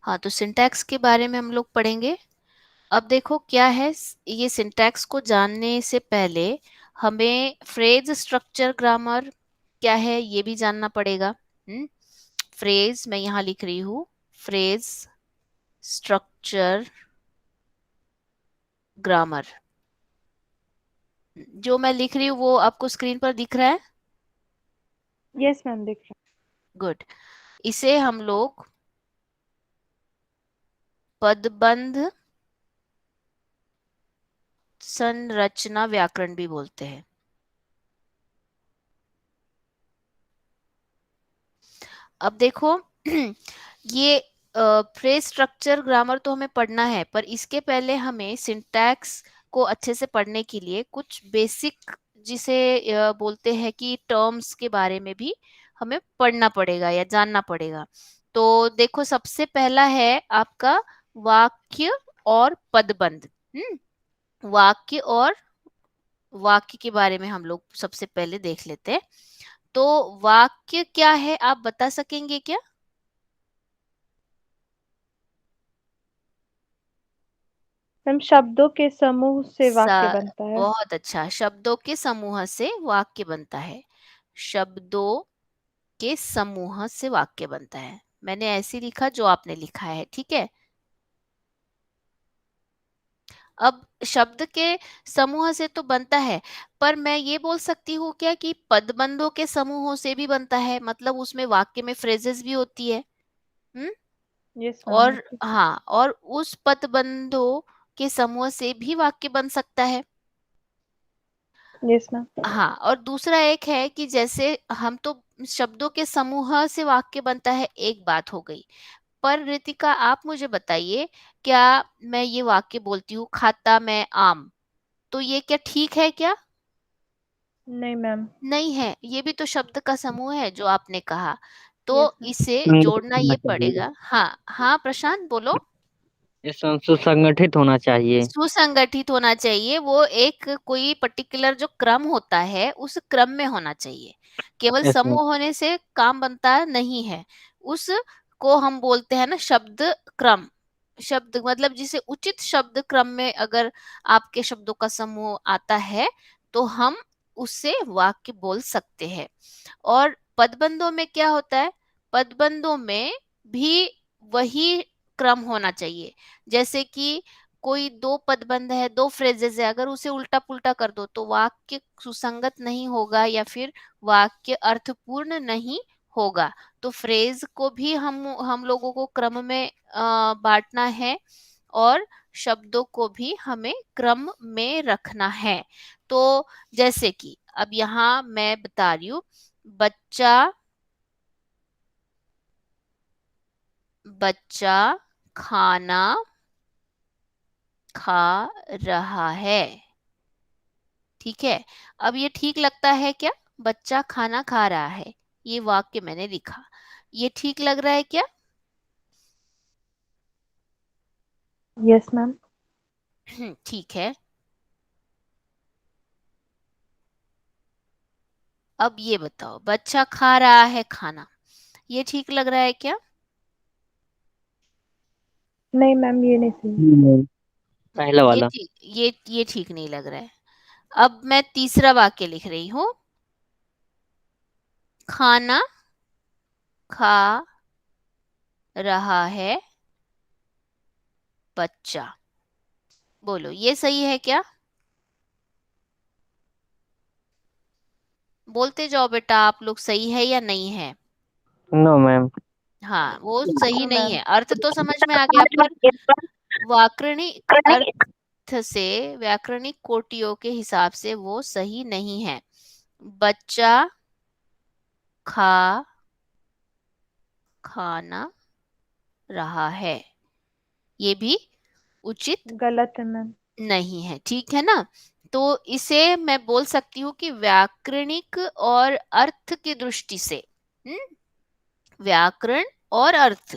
हाँ, तो सिंटैक्स के बारे में हम लोग पढ़ेंगे। अब देखो क्या है, ये सिंटैक्स को जानने से पहले हमें फ्रेज स्ट्रक्चर ग्रामर क्या है ये भी जानना पड़ेगा। फ्रेज मैं यहाँ लिख रही हूँ, फ्रेज स्ट्रक्चर ग्रामर। जो मैं लिख रही हूँ वो आपको स्क्रीन पर दिख रहा है? यस मैम, दिख रहा गुड। इसे हम लोग पदबंध संरचना व्याकरण भी बोलते हैं। अब देखो ये फ्रेज स्ट्रक्चर ग्रामर तो हमें पढ़ना है, पर इसके पहले हमें सिंटैक्स को अच्छे से पढ़ने के लिए कुछ बेसिक, जिसे बोलते हैं कि टर्म्स के बारे में भी हमें पढ़ना पड़ेगा या जानना पड़ेगा। तो देखो सबसे पहला है आपका वाक्य और पदबंध। वाक्य और वाक्य के बारे में हम लोग सबसे पहले देख लेते हैं। तो वाक्य क्या है आप बता सकेंगे क्या? मैम, शब्दों के समूह से वाक्य सा, बनता है। बहुत अच्छा, शब्दों के समूह से वाक्य बनता है। शब्दों के समूह से वाक्य बनता है, मैंने ऐसे लिखा जो आपने लिखा है, ठीक है। अब शब्द के समूह से तो बनता है, पर मैं ये बोल सकती हूँ क्या कि पदबंधों के समूहों से भी बनता है, मतलब उसमें वाक्य में फ्रेजेस भी होती है। हम्म। यस मैम, और होती। हाँ, और उस पदबंधों के समूह से भी वाक्य बन सकता है। Yes ma'am. हाँ, और दूसरा एक है कि जैसे हम तो शब्दों के समूह से वाक्य बनता है, एक बात हो गई। पर रितिका आप मुझे बताइए, क्या मैं ये वाक्य बोलती हूँ खाता मैं आम, तो ये क्या ठीक है क्या? नहीं मैम। नहीं है, ये भी तो शब्द का समूह है जो आपने कहा। तो यस मैम। इसे जोड़ना होना ये चाहिए। पड़ेगा। हाँ हाँ, प्रशांत बोलो। ये सुसंगठित होना चाहिए। सुसंगठित होना चाहिए, वो एक कोई पर्टिकुलर जो क्रम होता है उस क्रम में होना चाहिए। केवल यस मैम। समूह होने से काम बनता नहीं है। उस को हम बोलते हैं ना शब्द क्रम। शब्द मतलब जिसे उचित शब्द क्रम में अगर आपके शब्दों का समूह आता है तो हम उससे वाक्य बोल सकते हैं। और पदबंधों में क्या होता है, पदबंधों में भी वही क्रम होना चाहिए। जैसे कि कोई दो पदबंध है, दो फ्रेजेस है, अगर उसे उल्टा पुल्टा कर दो तो वाक्य सुसंगत नहीं होगा या फिर वाक्य अर्थपूर्ण नहीं होगा। तो फ्रेज को भी हम लोगों को क्रम में बांटना है, और शब्दों को भी हमें क्रम में रखना है। तो जैसे कि अब यहाँ मैं बता रही हूँ, बच्चा बच्चा खाना खा रहा है, ठीक है। अब ये ठीक लगता है क्या? बच्चा खाना खा रहा है, ये वाक्य मैंने लिखा, ये ठीक लग रहा है क्या? Yes ma'am. ठीक है। अब ये बताओ, बच्चा खा रहा है खाना, ये ठीक लग रहा है क्या? नहीं मैम, ये नहीं सही। नहीं, पहला ये वाला। ठीक, ये ठीक नहीं लग रहा है। अब मैं तीसरा वाक्य लिख रही हूँ, खाना खा रहा है बच्चा, बोलो ये सही है क्या? बोलते जाओ बेटा आप लोग, सही है या नहीं है? No ma'am. हाँ, वो सही नो नहीं मैम। है, अर्थ तो समझ में आ गया, पर व्याकरणिक अर्थ से, व्याकरणिक कोटियों के हिसाब से वो सही नहीं है। बच्चा खा खाना रहा है, ये भी उचित गलत है मैम। नहीं है, ठीक है ना। तो इसे मैं बोल सकती हूँ कि व्याकरणिक और अर्थ की दृष्टि से, व्याकरण और अर्थ,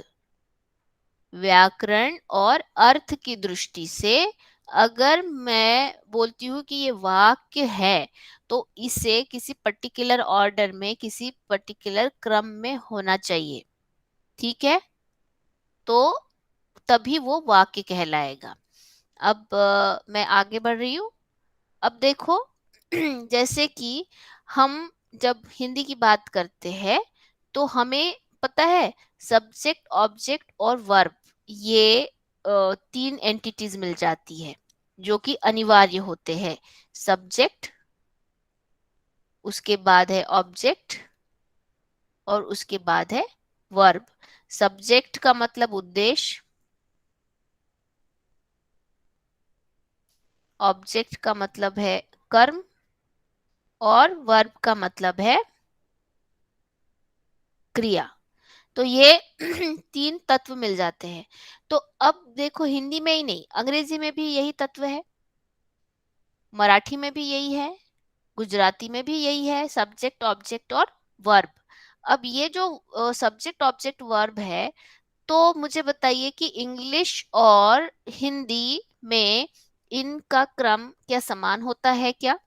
व्याकरण और अर्थ की दृष्टि से अगर मैं बोलती हूँ कि ये वाक्य है, तो इसे किसी पर्टिकुलर ऑर्डर में, किसी पर्टिकुलर क्रम में होना चाहिए, ठीक है। तो तभी वो वाक्य कहलाएगा। अब मैं आगे बढ़ रही हूँ। अब देखो जैसे कि हम जब हिंदी की बात करते हैं तो हमें पता है सब्जेक्ट ऑब्जेक्ट और वर्ब, ये तीन एंटिटीज मिल जाती है जो कि अनिवार्य होते हैं। सब्जेक्ट, उसके बाद है ऑब्जेक्ट और उसके बाद है वर्ब। सब्जेक्ट का मतलब उद्देश्य, ऑब्जेक्ट का मतलब है कर्म और वर्ब का मतलब है क्रिया। तो ये तीन तत्व मिल जाते हैं। तो अब देखो हिंदी में ही नहीं, अंग्रेजी में भी यही तत्व है, मराठी में भी यही है, गुजराती में भी यही है, सब्जेक्ट ऑब्जेक्ट और वर्ब। अब ये जो सब्जेक्ट ऑब्जेक्ट वर्ब है, तो मुझे बताइए कि इंग्लिश और हिंदी में इनका क्रम क्या समान होता है क्या?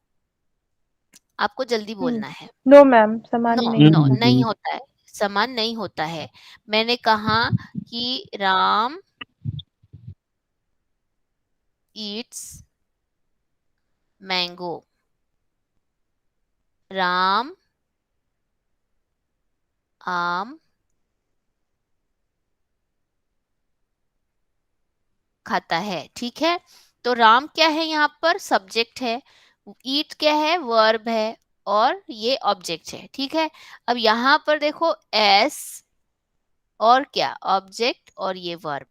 आपको जल्दी बोलना है। नो मैम, समान नो नहीं नो होता। नहीं होता है, समान नहीं होता है। मैंने कहा कि राम ईट्स मैंगो, राम आम खाता है, ठीक है। तो राम क्या है यहाँ पर? सब्जेक्ट है। ईट क्या है? वर्ब है। और ये ऑब्जेक्ट है, ठीक है। अब यहाँ पर देखो एस और क्या? ऑब्जेक्ट और ये वर्ब।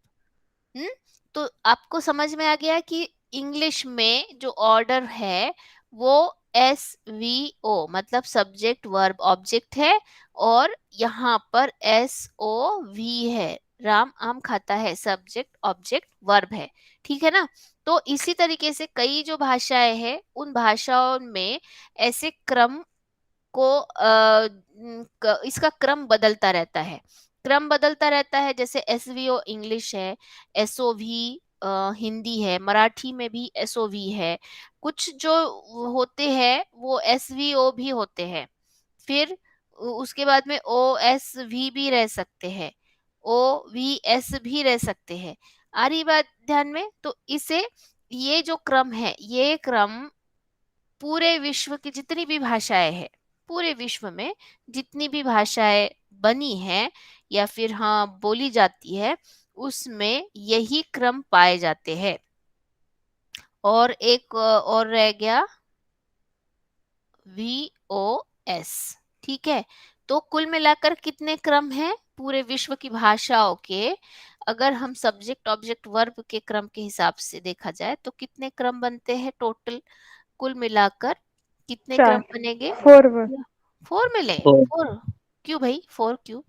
हम्म तो आपको समझ में आ गया कि इंग्लिश में जो ऑर्डर है वो SVO मतलब सब्जेक्ट वर्ब ऑब्जेक्ट है, और यहाँ पर SOV है, राम आम खाता है, सब्जेक्ट ऑब्जेक्ट वर्ब है, ठीक है ना। तो इसी तरीके से कई जो भाषाएं हैं उन भाषाओं में ऐसे क्रम को इसका क्रम बदलता रहता है, क्रम बदलता रहता है। जैसे SVO इंग्लिश है, SOV हिंदी है, मराठी में भी SOV है, कुछ जो होते हैं वो SVO भी होते हैं। फिर उसके बाद में OSV भी रह सकते हैं, OVS भी रह सकते हैं। आ रही बात ध्यान में? तो इसे, ये जो क्रम है, ये क्रम पूरे विश्व की जितनी भी भाषाएं हैं, पूरे विश्व में जितनी भी भाषाएं बनी है या फिर हाँ बोली जाती है, उसमें यही क्रम पाए जाते हैं। और एक और रह गया VOS, ठीक है। तो कुल मिलाकर कितने क्रम हैं पूरे विश्व की भाषाओं के? अगर हम सब्जेक्ट ऑब्जेक्ट वर्ब के क्रम के हिसाब से देखा जाए तो कितने क्रम बनते हैं टोटल? कुल मिलाकर कितने क्रम 4, बनेंगे? 4 वर्ड। 4 मिले? फोर। 4? क्यों भाई 4 क्यों?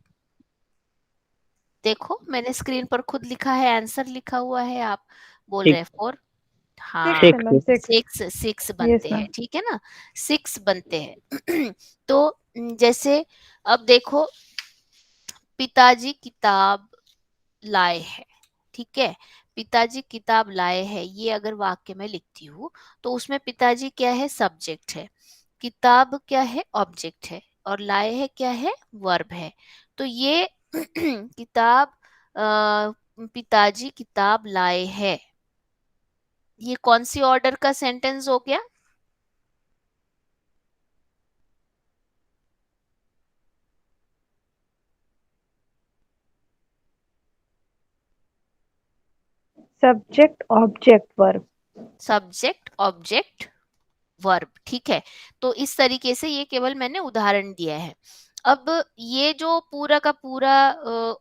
देखो मैंने स्क्रीन पर खुद लिखा है, आंसर लिखा हुआ है, आप बोल रहे हैं सिक्स। 4। 6 हाँ, है मैम, सिक्स। 6। 6 यस बनते हैं, मैम। ठीक है ना, 6 बनते हैं। तो जैसे अब देखो, पिताजी किताब लाए हैं, ठीक है। पिताजी किताब लाए हैं, ये अगर वाक्य में लिखती हूँ तो उसमें पिताजी क्या है? सब्जेक्ट है, किताब क्या है? ऑब्जेक्ट है, और लाए है क्या है? वर्ब है। तो ये किताब, पिताजी किताब लाए हैं, ये कौन सी ऑर्डर का सेंटेंस हो गया? Subject object verb. Subject object verb, ठीक है। तो इस तरीके से ये केवल मैंने उदाहरण दिया है। अब ये जो पूरा का पूरा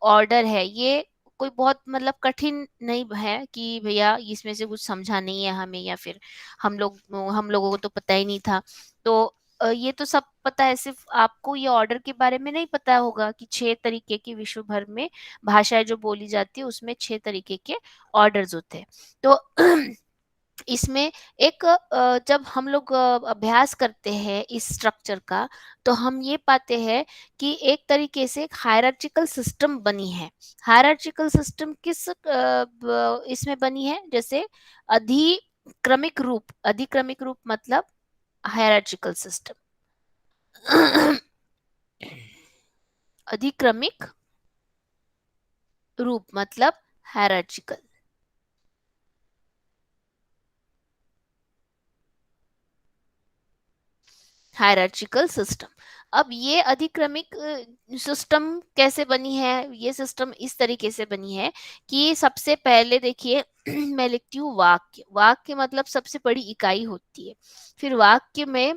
ऑर्डर है, ये कोई बहुत मतलब कठिन नहीं है कि भैया इसमें से कुछ समझा नहीं है हमें, या फिर हम लोगों को तो पता ही नहीं था। तो ये तो सब पता है, सिर्फ आपको ये ऑर्डर के बारे में नहीं पता होगा कि 6 तरीके की विश्व भर में भाषाएं जो बोली जाती है उसमें 6 तरीके के ऑर्डर्स होते हैं। तो इसमें एक जब हम लोग अभ्यास करते हैं इस स्ट्रक्चर का, तो हम ये पाते हैं कि एक तरीके से एक हायरार्चिकल सिस्टम बनी है। हायरार्चिकल सिस्टम किस इसमें बनी है? जैसे अधिक्रमिक रूप, अधिक्रमिक रूप मतलब हायरार्चिकल सिस्टम। अधिक्रमिक रूप मतलब हायरार्चिकल। हायरार्चिकल सिस्टम। अब ये अधिक्रमिक सिस्टम कैसे बनी है? ये सिस्टम इस तरीके से बनी है कि सबसे पहले देखिए मैं लिखती हूँ वाक्य। वाक्य मतलब सबसे बड़ी इकाई होती है। फिर वाक्य में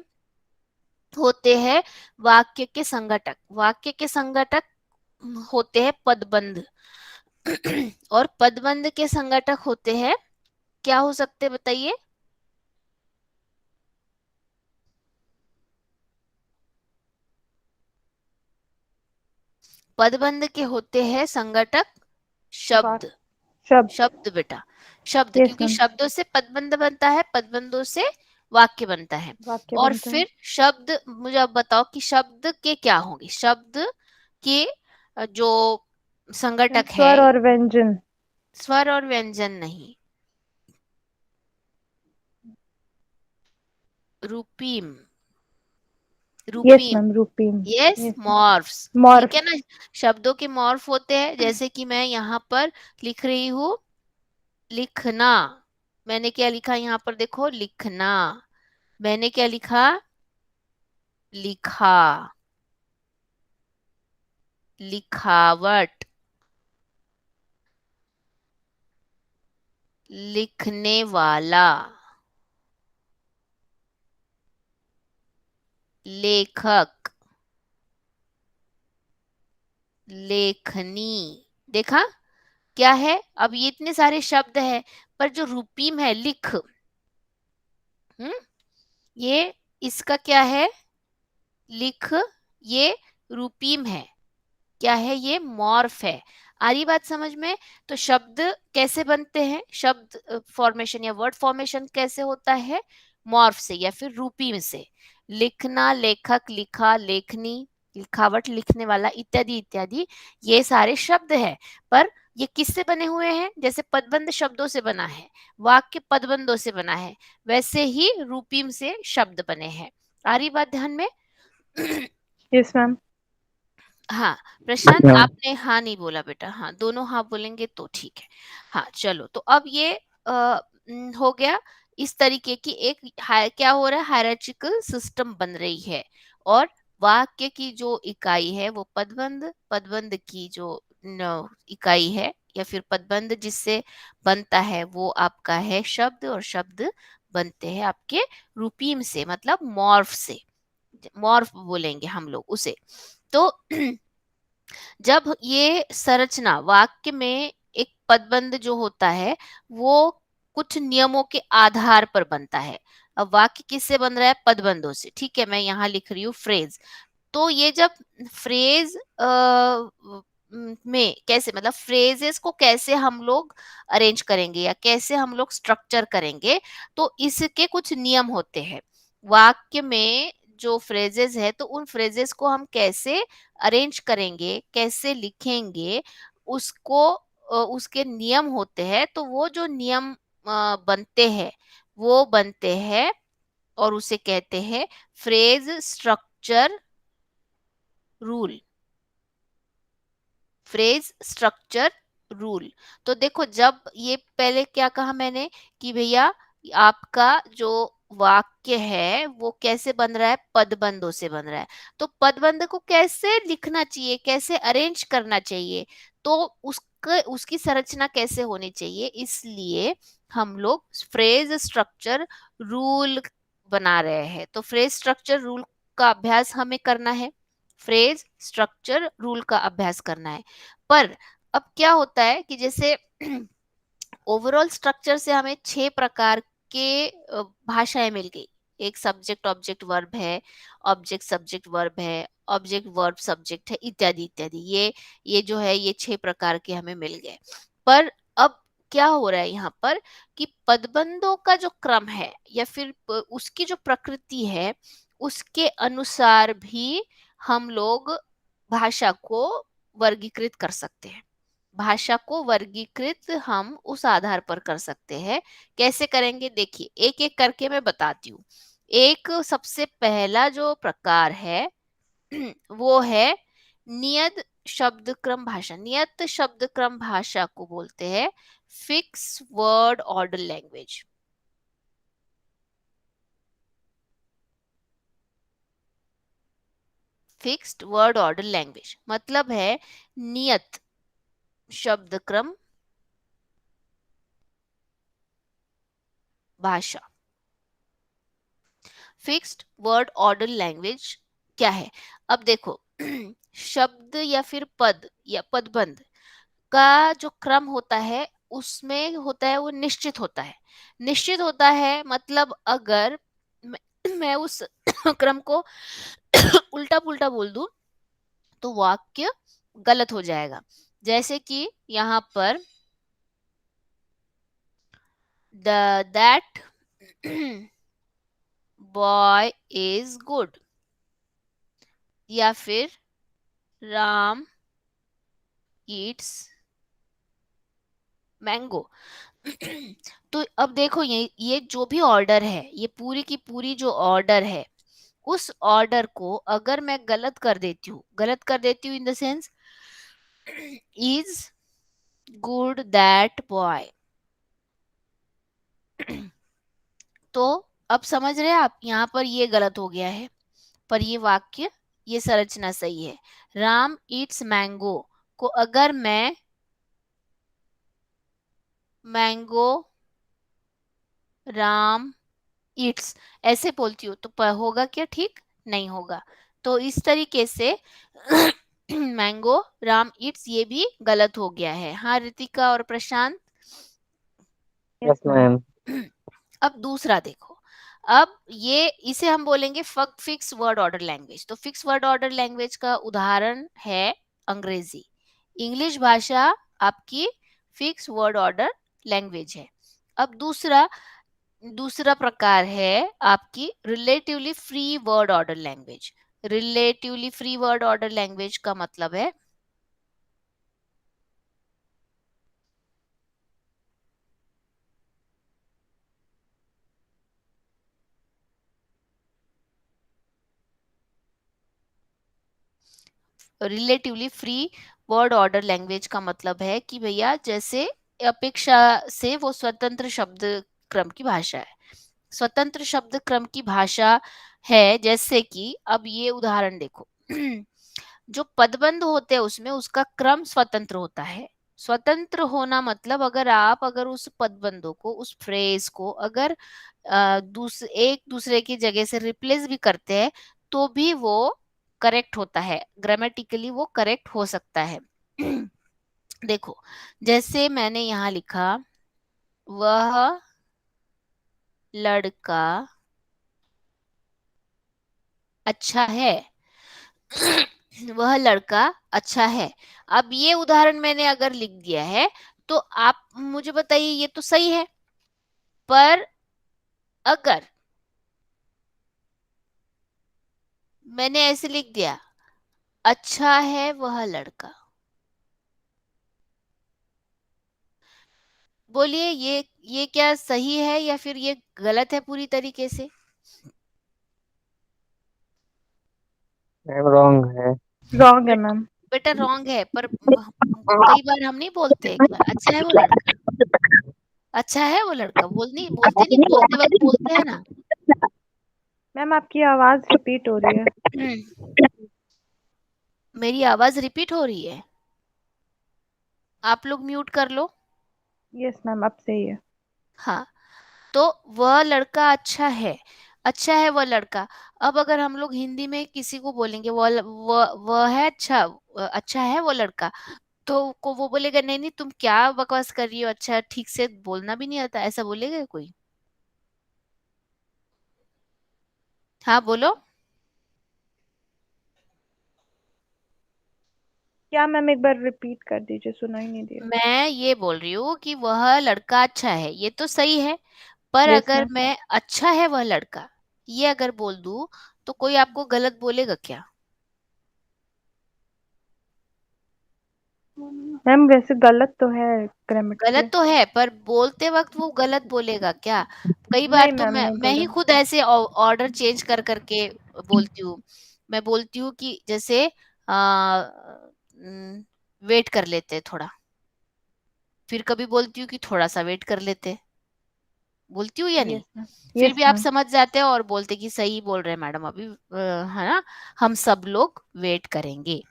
होते हैं वाक्य के संघटक। वाक्य के संघटक होते हैं पदबंध। और पदबंध के संघटक होते हैं, क्या हो सकते हैं बताइए? पदबंध के होते हैं संघटक शब्द। शब्द। शब्द बेटा, शब्द, यस क्योंकि मैम। शब्दों से पदबंध बनता है, पदबंधों से वाक्य बनता है। वाक्य और बनता है। फिर शब्द, मुझे अब बताओ कि शब्द के क्या होंगे? शब्द के जो मैम संघटक है, स्वर और व्यंजन। स्वर और व्यंजन नहीं, रूपीम। यस रूपीम, मैम, रूपीम। Yes, yes ma'am. मॉर्फ्स। ठीक है मॉर्फ। ना? शब्दों के मॉर्फ होते हैं, जैसे कि मैं यहाँ पर लिख रही हूँ लिखना। मैंने क्या लिखा यहाँ पर? देखो, लिखना। मैंने क्या लिखा? लिखा। लिखावट। लिखने वाला। लेखक। लेखनी। देखा क्या है? अब ये इतने सारे शब्द है, पर जो रूपीम है, लिख, ये इसका क्या है? लिख। ये रूपीम है। क्या है? ये मॉर्फ है। आ रही बात समझ में? तो शब्द कैसे बनते हैं? शब्द फॉर्मेशन या वर्ड फॉर्मेशन कैसे होता है? मॉर्फ से या फिर रूपी से। लिखना, लेखक, लिखा, लेखनी, लिखावट, लिखने वाला, इत्यादि इत्यादि, ये सारे शब्द है। पर ये किससे बने हुए हैं? जैसे पदबंध शब्दों से बना है, वाक्य पदबंधों से बना है, वैसे ही रूपीम से शब्द बने हैं। आ रही बात ध्यान में? Yes ma'am. हाँ प्रशांत, हाँ। आपने हाँ नहीं बोला बेटा। हाँ, दोनों हाँ बोलेंगे तो ठीक है। हाँ चलो, तो अब ये हो गया। इस तरीके की एक क्या हो रहा है? हायरार्चिकल सिस्टम बन रही है। और वाक्य की जो इकाई है वो पदबंध, पदबंध की जो इकाई है या फिर पदबंध जिससे बनता है वो आपका है शब्द, और शब्द बनते हैं आपके रूपीम से, मतलब मॉर्फ से। मॉर्फ बोलेंगे हम लोग उसे। तो जब ये संरचना वाक्य में, एक पदबंध जो होता है वो कुछ नियमों के आधार पर बनता है। अब वाक्य किससे बन रहा है? पदबंधों से। ठीक है, मैं यहाँ लिख रही हूँ फ्रेज। तो ये जब फ्रेज में कैसे, मतलब फ्रेजेस को कैसे हम लोग अरेंज करेंगे या कैसे हम लोग स्ट्रक्चर करेंगे, तो इसके कुछ नियम होते हैं। वाक्य में जो फ्रेजेस है, तो उन फ्रेजेस को हम कैसे अरेंज करेंगे, कैसे लिखेंगे, उसको उसके नियम होते हैं। तो वो जो नियम बनते हैं, वो बनते हैं और उसे कहते हैं phrase structure rule. Phrase structure rule. तो देखो, जब ये पहले क्या कहा मैंने कि भैया आपका जो वाक्य है वो कैसे बन रहा है? पदबंधों से बन रहा है। तो पदबंध को कैसे लिखना चाहिए, कैसे अरेंज करना चाहिए, तो उसकी संरचना कैसे होनी चाहिए, इसलिए हम लोग फ्रेज स्ट्रक्चर रूल बना रहे हैं। तो फ्रेज स्ट्रक्चर रूल का अभ्यास हमें करना है। फ्रेज स्ट्रक्चर रूल का अभ्यास करना है। पर अब क्या होता है कि जैसे ओवरऑल स्ट्रक्चर से हमें 6 प्रकार के भाषाएं मिल गई। एक सब्जेक्ट ऑब्जेक्ट वर्ब है, ऑब्जेक्ट सब्जेक्ट वर्ब है, ऑब्जेक्ट वर्ब सब्जेक्ट है, इत्यादि इत्यादि। ये जो है, ये 6 प्रकार के हमें मिल गए। पर अब क्या हो रहा है यहाँ पर कि पदबंधों का जो क्रम है या फिर उसकी जो प्रकृति है, उसके अनुसार भी हम लोग भाषा को वर्गीकृत कर सकते हैं। भाषा को वर्गीकृत हम उस आधार पर कर सकते हैं। कैसे करेंगे? देखिए, एक एक करके मैं बताती हूँ। एक सबसे पहला जो प्रकार है वो है नियत शब्द क्रम भाषा, नियत शब्द क्रम भाषा को बोलते हैं fix word order language. Fixed word order language मतलब है नियत शब्द क्रम भाषा। फिक्स्ड वर्ड ऑर्डर लैंग्वेज क्या है? अब देखो शब्द या फिर पद या पदबंध का जो क्रम होता है उसमें होता है वो निश्चित होता है। निश्चित होता है मतलब अगर मैं उस क्रम को उल्टा पुल्टा बोल दूं तो वाक्य गलत हो जाएगा। जैसे कि यहाँ पर दैट बॉय इज गुड, या फिर राम ईट्स मैंगो। तो अब देखो ये जो भी ऑर्डर है, ये पूरी की पूरी जो ऑर्डर है, उस ऑर्डर को अगर मैं गलत कर देती हूँ, गलत कर देती हूँ in the sense is good that boy, तो अब समझ रहे हैं आप, यहाँ पर ये गलत हो गया है, पर ये वाक्य, ये संरचना सही है। राम ईट्स मैंगो को अगर मैं मैंगो राम ईट्स ऐसे बोलती हूँ तो होगा क्या? ठीक नहीं होगा। तो इस तरीके से मैंगो राम ईट्स ये भी गलत हो गया है। हाँ रितिका और प्रशांत। Yes ma'am. अब दूसरा देखो, अब ये इसे हम बोलेंगे फिक्स वर्ड ऑर्डर लैंग्वेज। तो फिक्स वर्ड ऑर्डर लैंग्वेज का उदाहरण है अंग्रेजी। इंग्लिश भाषा आपकी फिक्स वर्ड ऑर्डर लैंग्वेज है। अब दूसरा दूसरा प्रकार है आपकी relatively free word order language. Relatively free word order language का मतलब है relatively free word order language का मतलब है कि भैया जैसे अपेक्षा से वो स्वतंत्र शब्द क्रम की भाषा है। स्वतंत्र शब्द क्रम की भाषा है, जैसे कि अब ये उदाहरण देखो जो पदबंध होते हैं उसमें उसका क्रम स्वतंत्र होता है। स्वतंत्र होना मतलब अगर उस पदबंधों को, उस फ्रेज को अगर एक दूसरे की जगह से रिप्लेस भी करते हैं तो भी वो करेक्ट होता है, ग्रामेटिकली वो करेक्ट हो सकता है। देखो जैसे मैंने यहाँ लिखा वह लड़का अच्छा है, वह लड़का अच्छा है। अब ये उदाहरण मैंने अगर लिख दिया है तो आप मुझे बताइए ये तो सही है, पर अगर मैंने ऐसे लिख दिया अच्छा है वह लड़का, बोलिए ये क्या सही है या फिर ये गलत है पूरी तरीके से? मैम रॉन्ग है। रॉन्ग है मैम। बेटा रॉन्ग है, पर कई बार हम नहीं बोलते एक बार अच्छा है वो लड़का, अच्छा है वो लड़का, बोलते नहीं, बोलते वक्त बोलते हैं ना। मैम आपकी आवाज रिपीट हो रही है। मेरी आवाज रिपीट हो रही है? आप लोग म्यूट कर लो। यस मैम अब सही है। हाँ, तो वह लड़का अच्छा है, अच्छा है वह लड़का। अब अगर हम लोग हिंदी में किसी को बोलेंगे वह है अच्छा, अच्छा है वो लड़का, तो को वो बोलेगा नहीं नहीं तुम क्या बकवास कर रही हो, अच्छा ठीक से बोलना भी नहीं आता, ऐसा बोलेगा कोई? हाँ बोलो। क्या मैम एक बार रिपीट कर दीजिए, सुना ही नहीं दिया। मैं ये बोल रही हूँ कि वह लड़का अच्छा है, ये तो सही है, पर यस अगर मैम। मैं अच्छा है वह लड़का ये अगर बोल दूं तो कोई आपको गलत बोलेगा क्या? मैम वैसे गलत तो है गलत ग्रामेटिकली। तो है पर बोलते वक्त वो गलत बोलेगा क्या? कई बार नहीं तो मैम नहीं मैं ही बोलेगा। खुद ऐसे ऑर्डर चेंज कर करके बोलती हूँ। मैं बोलती हूँ कि जैसे वेट कर लेते हैं थोड़ा, फिर कभी बोलती हूँ कि थोड़ा सा वेट कर लेते हैं, बोलती हूँ या नहीं? Yes ma'am. फिर यस भी आप मैम। समझ जाते हैं और बोलते कि सही बोल रहे हैं मैडम, अभी है ना, हम सब लोग वेट करेंगे।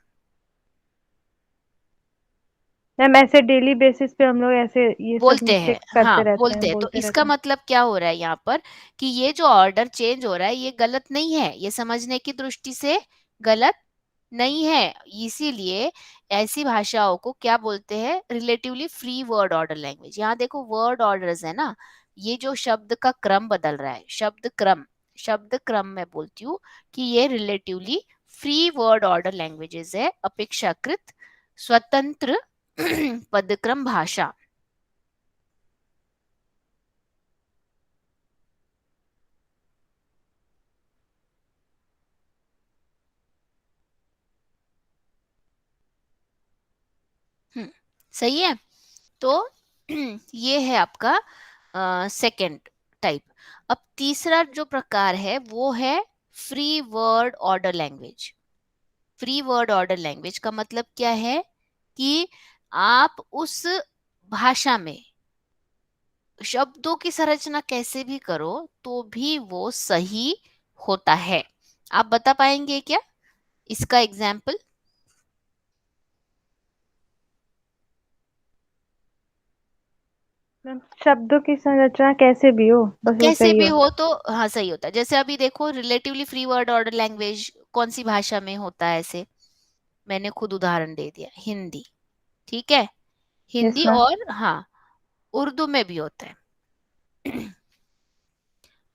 मैम ऐसे डेली बेसिस पे हम लोग ऐसे ये सब बोलते हैं, मिस्टेक करते हाँ रहते बोलते हैं, हैं। तो बोलते इसका रहते हैं। मतलब क्या हो रहा है यहाँ पर, कि ये जो ऑर्डर चेंज हो रहा है ये गलत नहीं है, ये समझने की दृष्टि से गलत नहीं है। इसीलिए ऐसी भाषाओं को क्या बोलते हैं, relatively free word order language. यहाँ देखो वर्ड ऑर्डर्स है ना, ये जो शब्द का क्रम बदल रहा है, शब्द क्रम में बोलती हूँ कि ये relatively free word order languages है, अपेक्षाकृत स्वतंत्र पदक्रम भाषा। सही है। तो ये है आपका सेकंड टाइप। अब तीसरा जो प्रकार है वो है free word order language. Free word order language का मतलब क्या है, कि आप उस भाषा में शब्दों की संरचना कैसे भी करो तो भी वो सही होता है। आप बता पाएंगे क्या इसका एग्जाम्पल? मैम शब्दों की संरचना कैसे भी हो, बस वो कैसे सही भी हो। हो तो हाँ सही होता है। जैसे अभी देखो relatively free word order language कौन सी भाषा में होता है, ऐसे मैंने खुद उदाहरण दे दिया, हिंदी। ठीक है, यस हिंदी मैम। और हाँ उर्दू में भी होता है।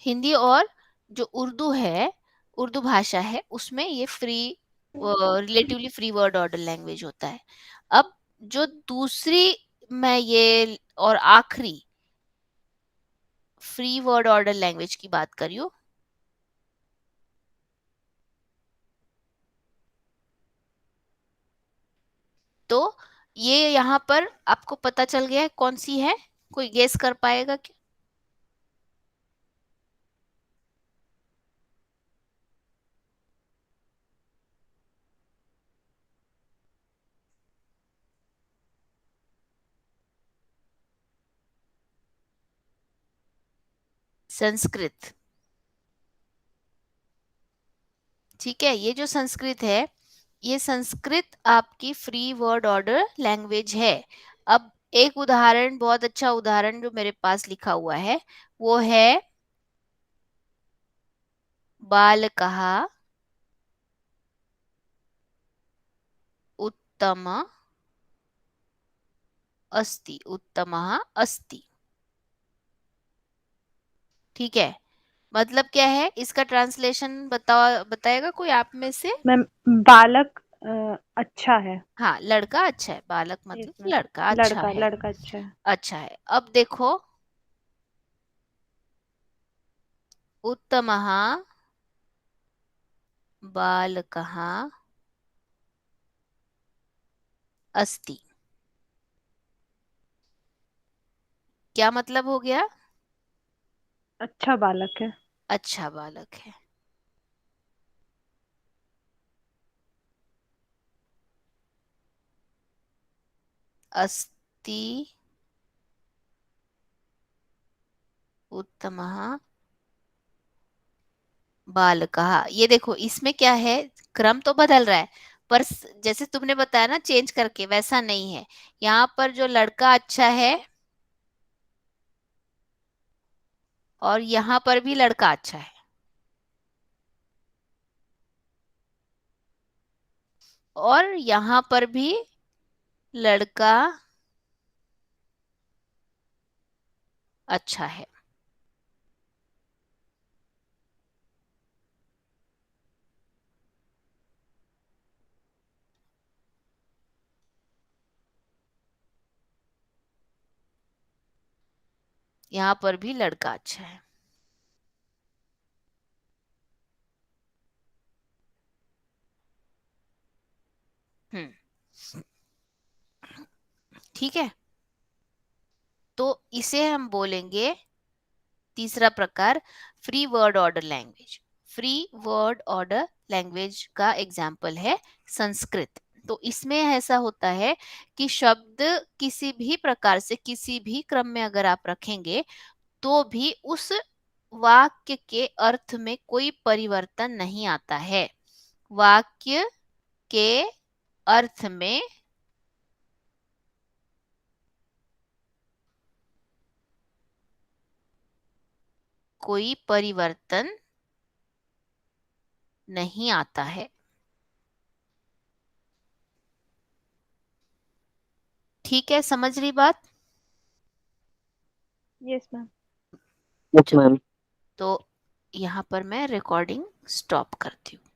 हिंदी और जो उर्दू है, उर्दू भाषा है, उसमें ये free relatively free word order language होता है। अब जो दूसरी मैं ये और आखिरी फ्री वर्ड ऑर्डर लैंग्वेज की बात कर रही हूँ, तो ये यहाँ पर आपको पता चल गया है कौन सी है? कोई गेस कर पाएगा क्या? संस्कृत। ठीक है, ये जो संस्कृत है, ये संस्कृत आपकी फ्री वर्ड ऑर्डर लैंग्वेज है। अब एक उदाहरण, बहुत अच्छा उदाहरण जो मेरे पास लिखा हुआ है वो है बालकः उत्तम अस्ति, उत्तमः अस्ति। ठीक है, मतलब क्या है इसका ट्रांसलेशन बताएगा कोई आप में से? मैम बालक अच्छा है। हाँ लड़का अच्छा है, बालक यस मतलब मैम। लड़का अच्छा लड़का है। लड़का अच्छा है। अच्छा है, अब देखो उत्तमः बालकः अस्ति, क्या मतलब हो गया? अच्छा बालक है। अच्छा बालक है। अस्ति उत्तमः बालकः। ये देखो इसमें क्या है, क्रम तो बदल रहा है, पर जैसे तुमने बताया ना चेंज करके, वैसा नहीं है। यहाँ पर जो लड़का अच्छा है और यहाँ पर भी लड़का अच्छा है, और यहाँ पर भी लड़का अच्छा है। यहाँ पर भी लड़का अच्छा है। हम्म, ठीक है। तो इसे हम बोलेंगे तीसरा प्रकार free word order language. Free word order language का एग्जाम्पल है संस्कृत। तो इसमें ऐसा होता है कि शब्द किसी भी प्रकार से किसी भी क्रम में अगर आप रखेंगे तो भी उस वाक्य के अर्थ में कोई परिवर्तन नहीं आता है। वाक्य के अर्थ में कोई परिवर्तन नहीं आता है। ठीक है, समझ रही बात? Yes ma'am. Yes ma'am. तो यहाँ पर मैं रिकॉर्डिंग स्टॉप करती हूँ।